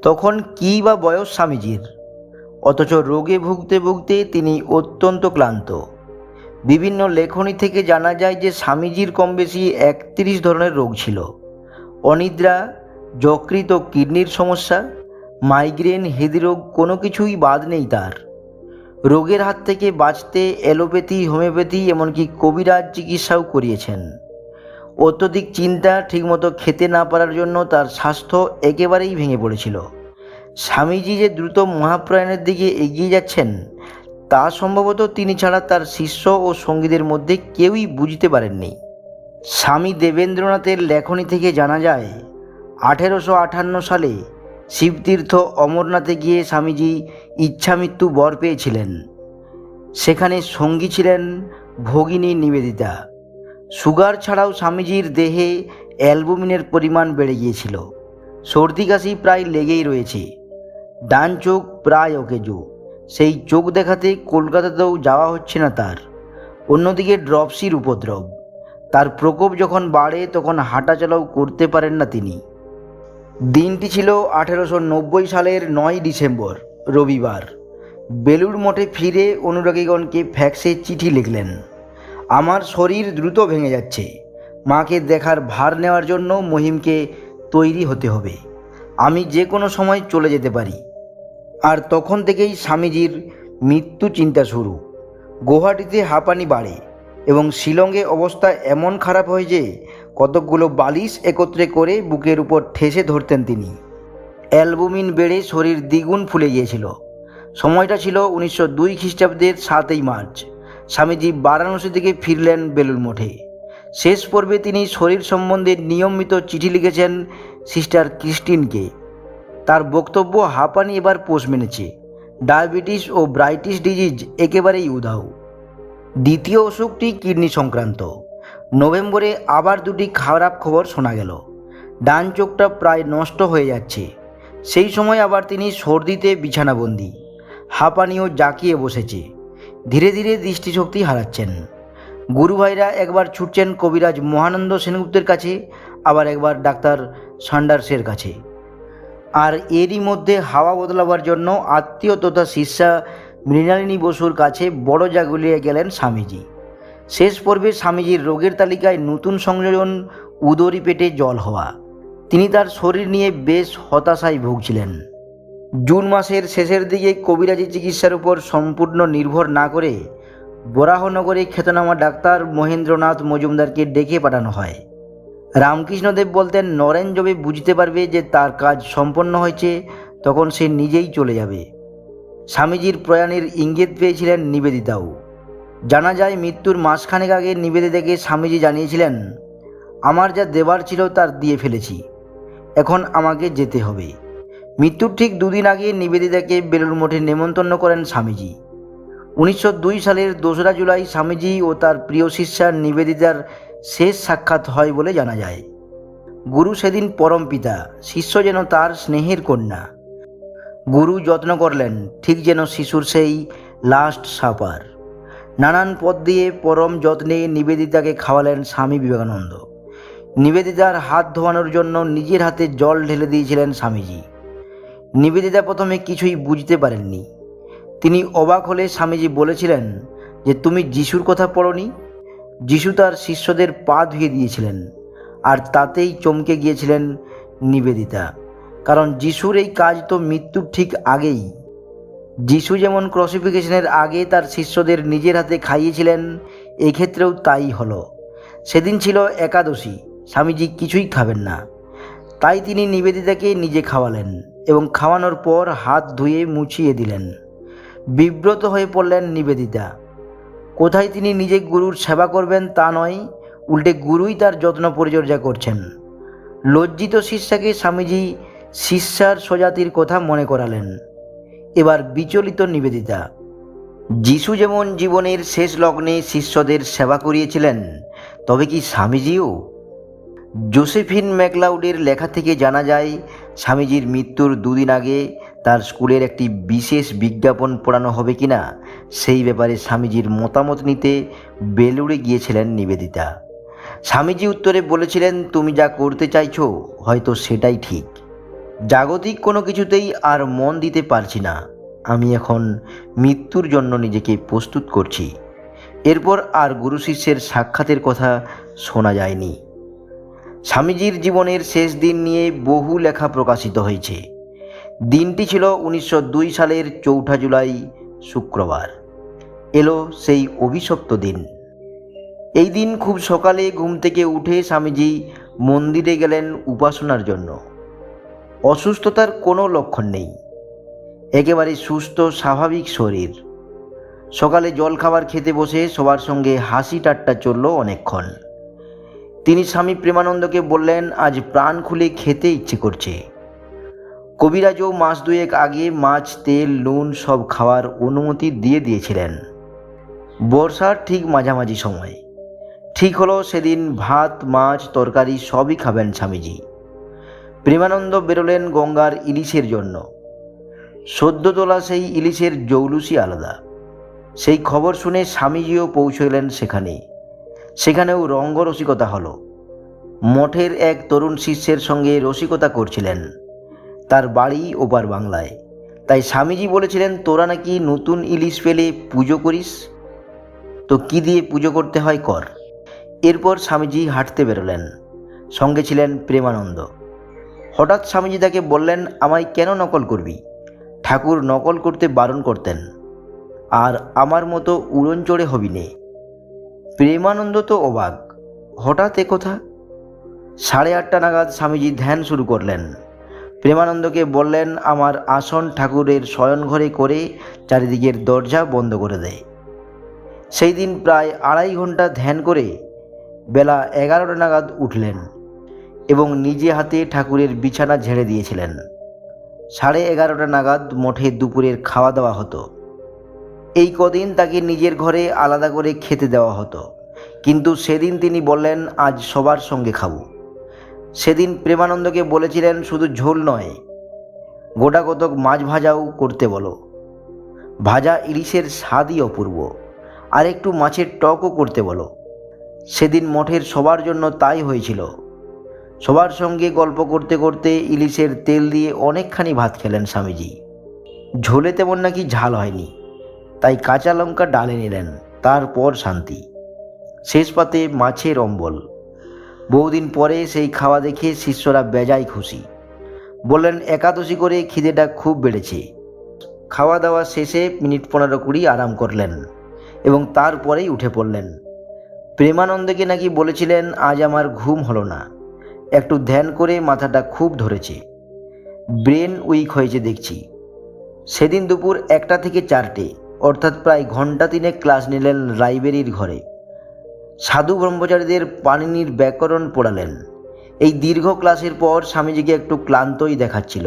তখন কী বা বয়স স্বামীজির, অথচ রোগে ভুগতে ভুগতে তিনি অত্যন্ত ক্লান্ত। বিভিন্ন লেখনী থেকে জানা যায় যে স্বামীজির কম বেশি 31 ধরনের রোগ ছিল। অনিদ্রা, যকৃত ও কিডনির সমস্যা, মাইগ্রেন, হৃদরোগ, কোনো কিছুই বাদ নেই তার। রোগের হাত থেকে বাঁচতে অ্যালোপ্যাথি, হোমিওপ্যাথি, এমনকি কবিরাজ চিকিৎসাও করিয়েছেন। অত্যধিক চিন্তা, ঠিকমতো খেতে না পারার জন্য তার স্বাস্থ্য একেবারেই ভেঙে পড়েছিল। স্বামীজি যে দ্রুত মহাপ্রয়াণের দিকে এগিয়ে যাচ্ছেন তা সম্ভবত তিনি ছাড়া তার শিষ্য ও সঙ্গীদের মধ্যে কেউই বুঝতে পারেননি। স্বামী দেবেন্দ্রনাথের লেখনী থেকে জানা যায় 1858 সালে শিবতীর্থ অমরনাথে গিয়ে স্বামীজি ইচ্ছামৃত্যু বর পেয়েছিলেন। সেখানে সঙ্গী ছিলেন ভগিনী নিবেদিতা। সুগার ছাড়াও স্বামীজির দেহে অ্যালবুমিনের পরিমাণ বেড়ে গিয়েছিল। সর্দি কাশি প্রায় লেগেই রয়েছে। ডান চোখ প্রায় অকেজো। সেই চোখ দেখাতে কলকাতাতেও যাওয়া হচ্ছে না তার। অন্যদিকে ড্রপসির উপদ্রব। তার প্রকোপ যখন বাড়ে তখন হাঁটাচলাও করতে পারেন না তিনি। দিনটি ছিল 1890 সালের 9 ডিসেম্বর, রবিবার। বেলুড় মঠে ফিরে অনুরাগীগণকে ফ্যাক্সে চিঠি লিখলেন, আমার শরীর দ্রুত ভেঙে যাচ্ছে। মাকে দেখার ভার নেওয়ার জন্য মহিমকে তৈরি হতে হবে। আমি যে কোনো সময় চলে যেতে পারি। আর তখন থেকেই স্বামীজির মৃত্যু চিন্তা শুরু। গুয়াহাটিতে হাঁপানি বাড়ে এবং শিলংয়ে অবস্থা এমন খারাপ হয় যে কতকগুলো বালিশ একত্রে করে বুকের উপর ঠেসে ধরতেন তিনি। অ্যালবুমিন বেড়ে শরীর দ্বিগুণ ফুলে গিয়েছিল। সময়টা ছিল 1902 খ্রিস্টাব্দের 7ই মার্চ। স্বামীজি বারাণসী থেকে ফিরলেন বেলুড় মঠে। শেষ পর্বে তিনি শরীর সম্বন্ধে নিয়মিত চিঠি লিখেছেন সিস্টার ক্রিস্টিনকে। তার বক্তব্য, হাঁপানি এবার পোষ মেনেছে। ডায়াবেটিস ও ব্রাইটিস ডিজিজ একেবারেই উধাও। দ্বিতীয় অসুখটি কিডনি সংক্রান্ত। নভেম্বরে আবার দুটি খারাপ খবর শোনা গেল। ডান চোখটা প্রায় নষ্ট হয়ে যাচ্ছে। সেই সময় আবার তিনি সর্দিতে বিছানাবন্দি। হাঁপানিও জাঁকিয়ে বসেছে। ধীরে ধীরে দৃষ্টিশক্তি হারাচ্ছেন। গুরু ভাইরা একবার ছুটছেন কবিরাজ মহানন্দ সেনগুপ্তের কাছে, আবার একবার ডাক্তার সান্ডার্সের কাছে। আর এরই মধ্যে হাওয়া বদলাবার জন্য আত্মীয় তথা শিষ্যা মৃণালিনী বসুর কাছে বড় জাগুলিয়ে গেলেন স্বামীজি। শেষ পর্বে স্বামীজির রোগের তালিকায় নতুন সংযোজন উদরী পেটে জল হওয়া। তিনি তার শরীর নিয়ে বেশ হতাশায় ভুগছিলেন। জুন মাসের শেষের দিকে কবিরাজি চিকিৎসার উপর সম্পূর্ণ নির্ভর না করে বরাহনগরে খ্যাতনামা ডাক্তার মহেন্দ্রনাথ মজুমদারকে ডেকে পাঠানো হয়। রামকৃষ্ণদেব বলতেন, নরেন যবে বুঝতে পারবে যে তার কাজ সম্পন্ন হয়েছে তখন সে নিজেই চলে যাবে। স্বামীজির প্রয়াণের ইঙ্গিত পেয়েছিলেন নিবেদিতাও। জানা যায় মৃত্যুর মাসখানেক আগে নিবেদিতাকে স্বামীজি জানিয়েছিলেন, আমার যা দেবার ছিল তার দিয়ে ফেলেছি, এখন আমাকে যেতে হবে। মৃত্যুর ঠিক 2 দিন আগে নিবেদিতাকে বেলুড় মঠে নেমন্তন্ন করেন স্বামীজি। 1902 সালের 2রা জুলাই স্বামীজি ও তার প্রিয় শিষ্যা নিবেদিতার শেষ সাক্ষাৎ হয় বলে জানা যায়। গুরু সেদিন পরম পিতা, শিষ্য যেন তার স্নেহের কন্যা। গুরু যত্ন করলেন ঠিক যেন শিশুর সেই লাস্ট সাপার। নানান পদ দিয়ে পরম যত্নে নিবেদিতাকে খাওয়ালেন স্বামী বিবেকানন্দ। নিবেদিতার হাত ধোয়ানোর জন্য নিজের হাতে জল ঢেলে দিয়েছিলেন স্বামীজি। নিবেদিতা প্রথমে কিছুই বুঝতে পারেননি। তিনি অবাক হলে স্বামীজি বলেছিলেন যে, তুমি যিশুর কথা পড়নি? যিশু তার শিষ্যদের পা ধুয়ে দিয়েছিলেন। আর তাতেই চমকে গিয়েছিলেন নিবেদিতা, কারণ যিশুর এই কাজ তো মৃত্যুর ঠিক আগেই। যিশু যেমন ক্রসিফিকেশনের আগে তার শিষ্যদের নিজের হাতে খাইয়েছিলেন, এক্ষেত্রেও তাই হলো। সেদিন ছিল একাদশী, স্বামীজি কিছুই খাবেন না। তাই তিনি নিবেদিতাকে নিজে খাওয়ালেন এবং খাওয়ানোর পর হাত ধুয়ে মুছিয়ে দিলেন। বিব্রত হয়ে পড়লেন নিবেদিতা। কোথায় তিনি নিজে গুরুর সেবা করবেন তা নয়, উল্টে গুরুই তার যত্ন পরিচর্যা করছেন। লজ্জিত শিষ্যাকে স্বামীজি শিষ্যার স্বজাতির কথা মনে করালেন। এবার বিচলিত নিবেদিতা। যিশু যেমন জীবনের শেষ লগ্নে শিষ্যদের সেবা করিয়েছিলেন, তবে কি স্বামীজিও? জোসেফিন ম্যাকলাউডের লেখা থেকে জানা যায়, স্বামীজির মৃত্যুর 2 দিন আগে তার স্কুলের একটি বিশেষ বিজ্ঞাপন পড়ানো হবে কিনা সেই ব্যাপারে স্বামীজির মতামত নিতে বেলুড়ে গিয়েছিলেন নিবেদিতা। স্বামীজি উত্তরে বলেছিলেন, তুমি যা করতে চাইছো হয়তো সেটাই ঠিক। জাগতিক কোনো কিছুতেই আর মন দিতে পারছি না। আমি এখন মৃত্যুর জন্য নিজেকে প্রস্তুত করছি। এরপর আর গুরু শিষ্যের সাক্ষাতের কথা শোনা যায়নি। স্বামীজির জীবনের শেষ দিন নিয়ে বহু লেখা প্রকাশিত হয়েছে। দিনটি ছিল 1902 সালের 4 জুলাই, শুক্রবার। এলো সেই অভিশপ্ত দিন। এই দিন খুব সকালে ঘুম থেকে উঠে স্বামীজি মন্দিরে গেলেন উপাসনার জন্য। অসুস্থতার কোনো লক্ষণ নেই, একেবারে সুস্থ স্বাভাবিক শরীর। সকালে জলখাবার খেতে বসে সবার সঙ্গে হাসি ঠাট্টা চলল অনেকক্ষণ। তিনি স্বামী প্রেমানন্দকে বললেন, আজ প্রাণ খুলে খেতে ইচ্ছে করছে। কবিরাজও মাস দুয়েক আগে মাছ, তেল, নুন সব খাওয়ার অনুমতি দিয়ে দিয়েছিলেন। বর্ষার ঠিক মাঝামাঝি সময় ঠিক হলো সেদিন ভাত, মাছ, তরকারি সবই খাবেন স্বামীজি। প্রেমানন্দ বেরোলেন গঙ্গার ইলিশের জন্য। সদ্য তোলা সেই ইলিশের জৌলুসই আলাদা। সেই খবর শুনে স্বামীজিও পৌঁছলেন সেখানেও রঙ্গরসিকতা হলো। মঠের এক তরুণ শিষ্যের সঙ্গে রসিকতা করছিলেন। তার বাড়ি ওপার বাংলায়। তাই স্বামীজি বলেছিলেন, তোরা নাকি নতুন ইলিশ পেলে পুজো করিস, তো কি দিয়ে পুজো করতে হয় কর। এরপর স্বামীজি হাঁটতে বেরোলেন। সঙ্গে ছিলেন প্রেমানন্দ। হঠাৎ স্বামীজি তাকে বললেন, আমায় কেন নকল করবি? ঠাকুর নকল করতে বারণ করতেন। আর আমার মতো উড়ন চড়ে হবি নে। প্রেমানন্দ তো অবাক, হঠাৎ এ কথা। 8:30 নাগাদ স্বামীজি ধ্যান শুরু করলেন। প্রেমানন্দকে বললেন, আমার আসন ঠাকুরের শয়নঘরে করে চারিদিকের দরজা বন্ধ করে দেয়। সেই দিন প্রায় 2.5 ঘন্টা ধ্যান করে বেলা 11টা নাগাদ উঠলেন এবং নিজে হাতে ঠাকুরের বিছানা ঝেড়ে দিয়েছিলেন। 11:30 নাগাদ মঠে দুপুরের খাওয়া দাওয়া হতো। এই কদিন তাকে নিজের ঘরে আলাদা করে খেতে দেওয়া হতো, কিন্তু সেদিন তিনি বললেন, আজ সবার সঙ্গে খাবো। সেদিন প্রেমানন্দকে বলেছিলেন, শুধু ঝোল নয়, গোটা কতক মাছ ভাজাও করতে বলো। ভাজা ইলিশের স্বাদই অপূর্ব, আর একটু মাছের টকও করতে বলো। সেদিন মঠের সবার জন্য তাই হয়েছিল। সবার সঙ্গে গল্প করতে করতে ইলিশের তেল দিয়ে অনেকখানি ভাত খেলেন স্বামীজি। ঝোলে তেমন নাকি ঝাল হয়নি, তাই কাঁচা লঙ্কা ডালে নিলেন। তারপর শান্তি। শেষ পাতে মাছের অম্বল। বহুদিন পরে সেই খাওয়া দেখে শিষ্যরা বেজায় খুশি। বললেন, একাদশী করে খিদেটা খুব বেড়েছে। খাওয়া দাওয়া শেষে মিনিট 15-20 আরাম করলেন এবং তারপরেই উঠে পড়লেন। প্রেমানন্দকে নাকি বলেছিলেন, আজ আমার ঘুম হলো না, একটু ধ্যান করে মাথাটা খুব ধরেছে, ব্রেন উইক হয়েছে দেখছি। সেদিন দুপুর 1টা থেকে 4টে, অর্থাৎ প্রায় ঘন্টা 3 ক্লাস নিলেন লাইব্রেরির ঘরে। সাধু ব্রহ্মচারীদের পাণিনির ব্যাকরণ পড়ালেন। এই দীর্ঘ ক্লাসের পর স্বামীজিকে একটু ক্লান্তই দেখাচ্ছিল।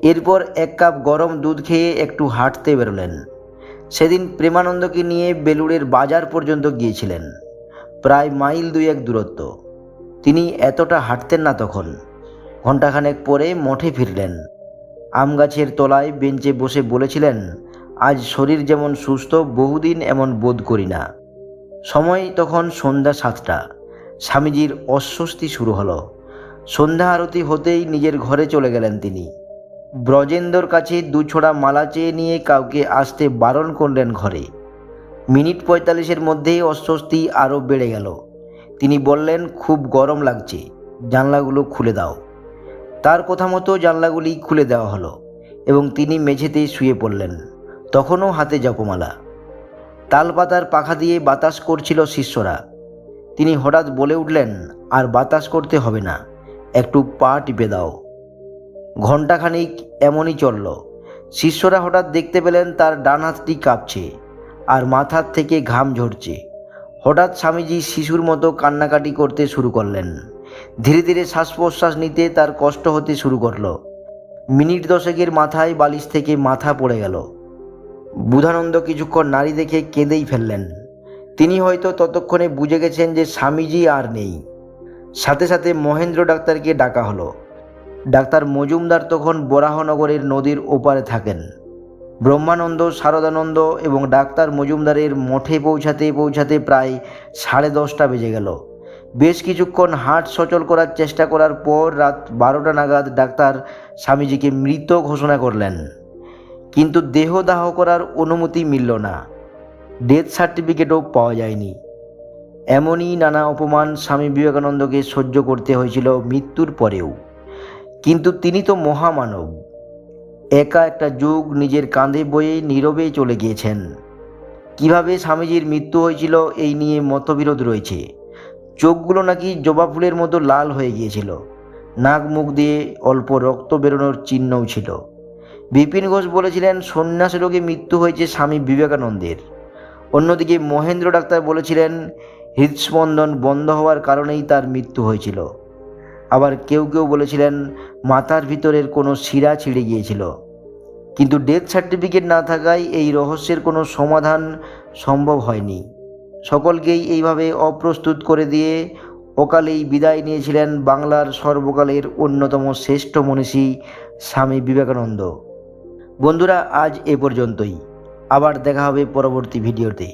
এরপর 1 কাপ গরম দুধ খেয়ে একটু হাঁটতে বেরোলেন। সেদিন প্রেমানন্দকে নিয়ে বেলুড়ের বাজার পর্যন্ত গিয়েছিলেন, প্রায় মাইল 2-1 দূরত্ব। তিনি এতটা হাঁটতেন না তখন। ঘণ্টাখানেক পরে মঠে ফিরলেন। আম গাছের তলায় বেঞ্চে বসে বলেছিলেন, আজ শরীর যেমন সুস্থ, বহুদিন এমন বোধ করি না। সময় তখন সন্ধ্যা 7টা। স্বামীজির অস্বস্তি শুরু হলো। সন্ধ্যা আরতি হতেই নিজের ঘরে চলে গেলেন তিনি। ব্রজেন্দর কাছে 2 ছোড়া মালা চেয়ে নিয়ে কাউকে আসতে বারণ করলেন ঘরে। মিনিট 45-এর মধ্যেই অস্বস্তি আরও বেড়ে গেল। তিনি বললেন, খুব গরম লাগছে, জানলাগুলো খুলে দাও। তার কথা মতো জানলাগুলি খুলে দেওয়া হলো এবং তিনি মেঝেতে শুয়ে পড়লেন। তখনও হাতে জপমালা। তালপাতার পাখা দিয়ে বাতাস করছিল শিষ্যরা। তিনি হঠাৎ বলে উঠলেন, আর বাতাস করতে হবে না, একটু পা টিপে দাও। ঘণ্টাখানিক এমনই চলল। শিষ্যরা হঠাৎ দেখতে পেলেন তার ডান হাতটি কাঁপছে আর মাথার থেকে ঘাম ঝরছে। হঠাৎ স্বামীজি শিশুর মতো কান্নাকাটি করতে শুরু করলেন। ধীরে ধীরে শ্বাস প্রশ্বাস নিতে তার কষ্ট হতে শুরু করল। মিনিট 10-এর মাথায় বালিশ থেকে মাথা পড়ে গেল। বুধানন্দ কিছুক্ষণ নাড়ি দেখে কেঁদেই ফেললেন। তিনি হয়তো ততক্ষণে বুঝে গেছেন যে স্বামীজি আর নেই। সাথে সাথে মহেন্দ্র ডাক্তারকে ডাকা হলো। ডাক্তার মজুমদার তখন বরাহনগরের নদীর ওপারে থাকেন। ব্রহ্মানন্দ, শারদানন্দ এবং ডাক্তার মজুমদারের মঠে পৌঁছাতে পৌঁছাতে প্রায় 10:30 বেজে গেল। বেশ কিছুক্ষণ হাট সচল করার চেষ্টা করার পর রাত 12টা নাগাদ ডাক্তার স্বামীজিকে মৃত ঘোষণা করলেন, কিন্তু দেহদাহ করার অনুমতি মিলল না, ডেথ সার্টিফিকেটও পাওয়া যায়নি। এমনই নানা অপমান স্বামী বিবেকানন্দকে সহ্য করতে হয়েছিল মৃত্যুর পরেও। কিন্তু তিনি তো মহামানব, একা একটা যুগ নিজের কাঁধে বয়ে নীরবে চলে গিয়েছেন। কিভাবে স্বামীজির মৃত্যু হয়েছিল এই নিয়ে মতবিরোধ রয়েছে। চোখগুলো নাকি জবা ফুলের মতো লাল হয়ে গিয়েছিল, নাক মুখ দিয়ে অল্প রক্ত বেরোনোর চিহ্নও ছিল। বিপিন ঘোষ বলেছিলেন সন্ন্যাস রোগে মৃত্যু হয়েছে স্বামী বিবেকানন্দের। অন্যদিকে মহেন্দ্র ডাক্তার বলেছিলেন হৃদস্পন্দন বন্ধ হওয়ার কারণেই তার মৃত্যু হয়েছিল। আবার কেউ কেউ বলেছিলেন মাথার ভিতরের কোনো শিরা ছিঁড়ে গিয়েছিল। কিন্তু ডেথ সার্টিফিকেট না থাকায় এই রহস্যের কোনো সমাধান সম্ভব হয়নি। সকলকেই এইভাবে অপ্রস্তুত করে দিয়ে অকালেই বিদায় নিয়েছিলেন বাংলার সর্বকালের অন্যতম শ্রেষ্ঠ মনীষী স্বামী বিবেকানন্দ। বন্ধুরা, আজ এ পর্যন্তই। আবার দেখা হবে পরবর্তী ভিডিওতে।